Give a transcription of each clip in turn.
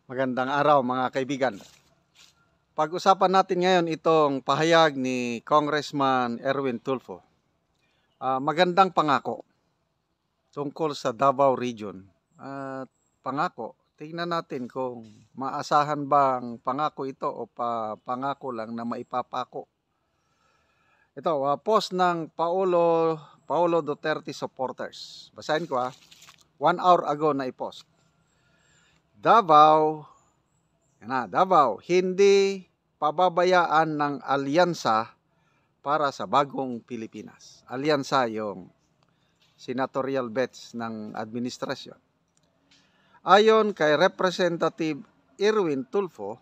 Magandang araw mga kaibigan. Pag-usapan natin ngayon itong pahayag ni Congressman Erwin Tulfo. Magandang pangako tungkol sa Davao Region. At pangako, tingnan natin kung maasahan bang pangako ito o pangako lang na maipapako. Ito, post ng Paulo Duterte supporters. Basahin ko 1 hour ago na i-post. Davao, hindi pababayaan ng alyansa para sa bagong Pilipinas. Alyansa yung senatorial bets ng administrasyon. Ayon kay Representative Erwin Tulfo,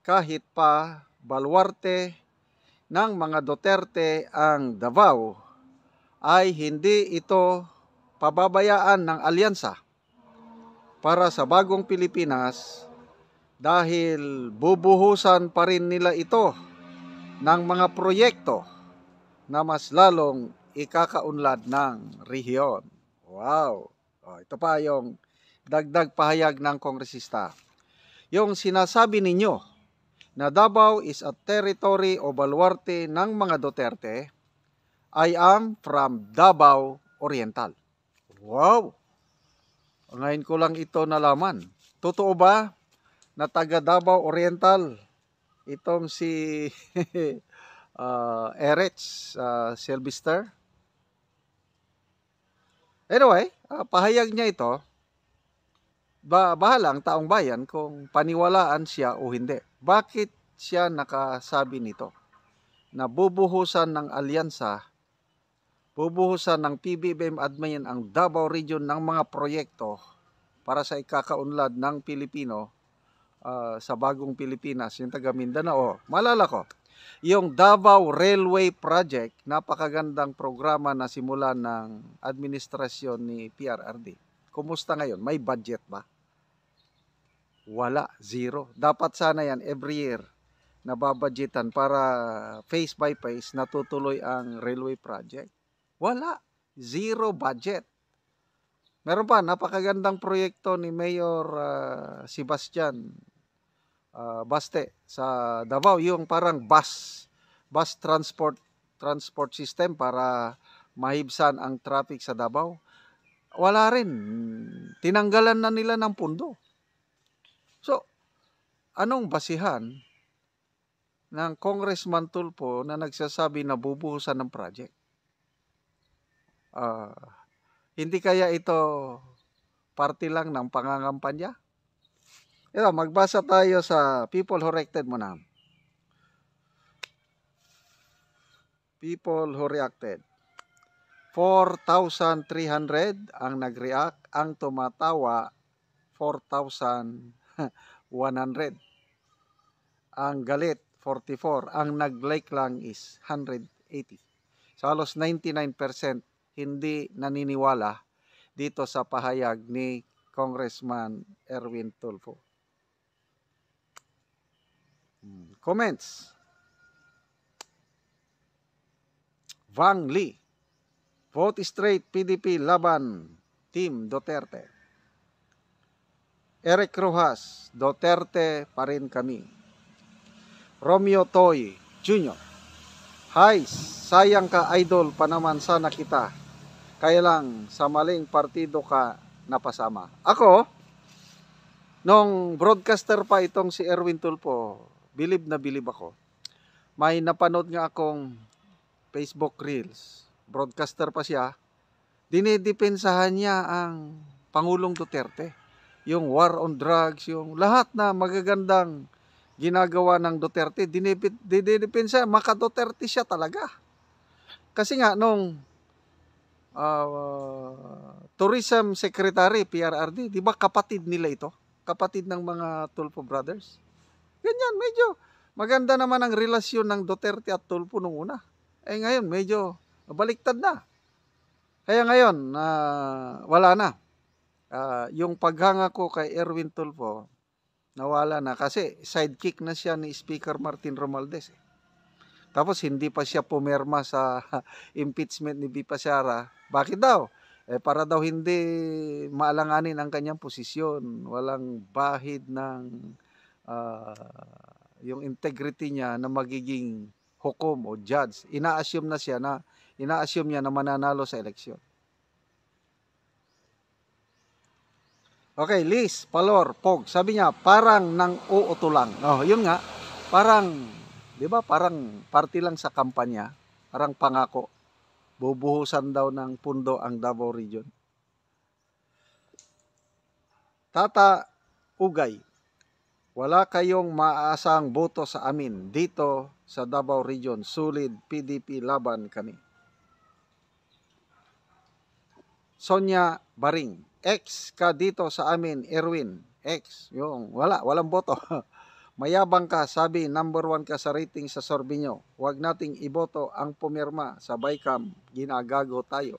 kahit pa baluarte ng mga Duterte ang Davao, ay hindi ito pababayaan ng alyansa para sa bagong Pilipinas dahil bubuhusan pa rin nila ito ng mga proyekto na mas lalong ikakaunlad ng rehiyon. Wow! Ito pa yung dagdag pahayag ng kongresista. Yung sinasabi ninyo na Davao is a territory o baluarte ng mga Duterte, I am from Davao Oriental. Wow! Ngayon ko lang ito nalaman. Totoo ba na taga Davao Oriental itong si Erich Sylvester? Anyway, pahayag niya ito. Bahala ang taong bayan kung paniwalaan siya o hindi. Bakit siya nakasabi nito? Na bubuhusan ng alyansa, bubuhusan ng PBBM admin ang Davao Region ng mga proyekto para sa ikakaunlad ng Pilipino sa bagong Pilipinas, yung taga Mindanao. Malala ko, yung Davao Railway Project, napakagandang programa na simulan ng administrasyon ni PRRD. Kumusta ngayon? May budget ba? Wala, zero. Dapat sana yan every year nababudgetan para phase by phase natutuloy ang railway project. Wala, zero budget. Meron pa, napakagandang proyekto ni Mayor Sebastian Baste sa Davao, yung parang bus transport system para mahibsan ang traffic sa Davao. Wala rin. Tinanggalan na nila ng pundo. So, anong basihan ng Congressman Tulfo na nagsasabi na bubuhusan ng project? Hindi kaya ito parte lang ng pangangampanya? Ito, magbasa tayo sa People Who Reacted muna. People Who Reacted. 4,300 ang nag-react, ang tumatawa 4,100. Ang galit 44, ang nag-like lang is 180. So halos 99% hindi naniniwala dito sa pahayag ni Congressman Erwin Tulfo. Comments. Vang Lee, vote straight PDP laban Team Duterte. Eric Rojas, Duterte pa rin kami. Romeo Toy Jr. Hi, sayang ka idol pa naman sana kita. Kaya lang sa maling partido ka napasama. Ako, nung broadcaster pa itong si Erwin Tulfo, bilib na bilib ako. May napanood nga akong Facebook Reels. Broadcaster pa siya. Dinidepensahan niya ang Pangulong Duterte. Yung war on drugs, yung lahat na magagandang ginagawa ng Duterte, dinidepensa, maka-Duterte siya talaga. Kasi nga, nung Tourism Secretary, PRRD, di ba kapatid nila ito? Kapatid ng mga Tulfo brothers. Ganyan, medyo maganda naman ang relasyon ng Duterte at Tulfo nung una. Ngayon, medyo baliktad na. Kaya ngayon, wala na. Yung paghanga ko kay Erwin Tulfo, nawala na kasi sidekick na siya ni Speaker Martin Romualdez. Tapos hindi pa siya pumirma sa impeachment ni Bipa Sara. Bakit daw? para daw hindi maalanganin ang kanyang posisyon, walang bahid ng yung integrity niya na magiging hukom o judge. Ina-assume niya na mananalo sa eleksyon. Okay, Liz, Palor, Pog. Sabi niya, parang nang uutulang. Oh, yun nga. Parang, di ba, parang party lang sa kampanya. Parang pangako. Bubuhusan daw ng pundo ang Davao Region. Tata Ugay, wala kayong maaasang boto sa amin dito sa Davao Region. Sulit PDP laban kami. Sonia Baring, X ka dito sa amin, Erwin. X, yung walang boto. Mayabang ka, sabi number 1 ka sa rating sa Sorbenyo. Huwag nating iboto ang pumirma sa Bicam, ginagago tayo.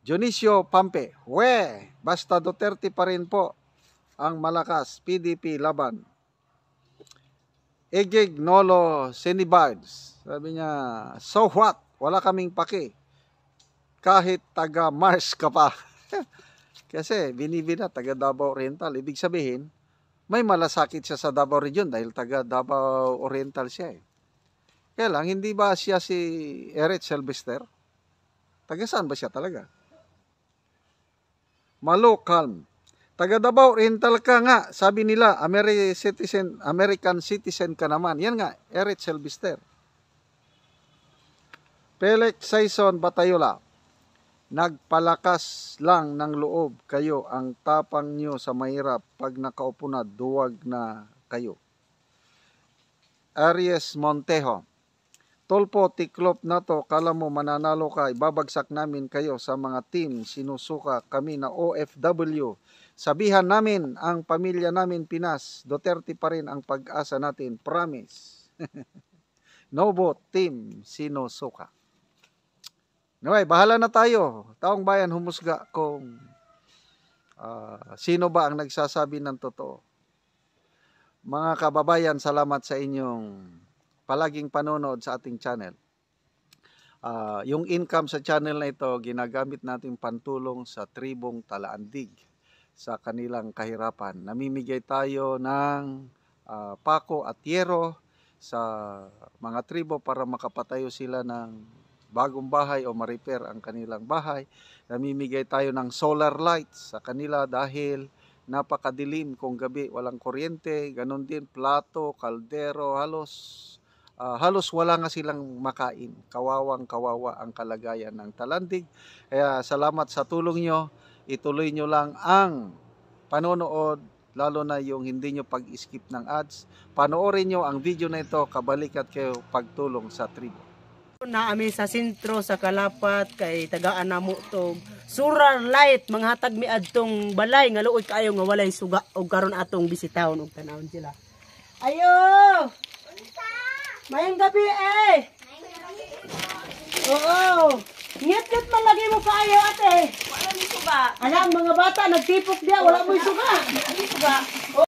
Dionisio Pampe, basta Duterte pa rin po ang malakas, PDP laban. Egeg Nolo Senibards, sabi niya, so what? Wala kaming paki. Kahit taga Mars ka pa. Kasi binibina taga Davao Oriental. Ibig sabihin, may malasakit siya sa Davao Region dahil taga Davao Oriental siya eh. Kaya lang, hindi ba siya si Eric Sylvester? Taga saan ba siya talaga? Malo Calm. Taga Davao Oriental ka nga. Sabi nila, American citizen ka naman. Yan nga, Eric Sylvester. Felix Saison Batayola. Nagpalakas lang ng loob kayo, ang tapang nyo sa mahirap, pag nakaupo na, duwag na kayo. Aries Montejo, Tolpo, tiklop na to, kala mo mananalo ka, ibabagsak namin kayo sa mga team, sinusuka kami na OFW. Sabihan namin ang pamilya namin Pinas, Duterte pa rin ang pag-asa natin, promise. No vote, team, sinusuka. Anyway, bahala na tayo. Taong bayan humusga kung sino ba ang nagsasabi ng totoo. Mga kababayan, salamat sa inyong palaging panonood sa ating channel. Yung income sa channel na ito, ginagamit natin pantulong sa tribong Talaandig sa kanilang kahirapan. Namimigay tayo ng pako at yero sa mga tribo para makapatayo sila ng bagong bahay o ma-repair ang kanilang bahay. Namimigay tayo ng solar lights sa kanila dahil napakadilim kung gabi walang kuryente. Ganon din plato, kaldero, halos wala nga silang makain. Kawawang-kawawa ang kalagayan ng Talandig. Kaya salamat sa tulong nyo. Ituloy nyo lang ang panonood, lalo na yung hindi nyo pag-skip ng ads. Panoorin nyo ang video na ito, kabalikat kayo pagtulong sa tribo. Naami sa sentro sa Kalapat kay tagaan namo tog solar light, mga hatag mi adtong balay nga luoy kaayo nga walay suga og karon atong bisitahon og tanawon sila. Ayo! Mayong gabi eh. Oo. Ngit-ngit man lagi mo kaayo ate. Wala mi suga. Alam mga bata nagtipok dia wala mo suga. Suga.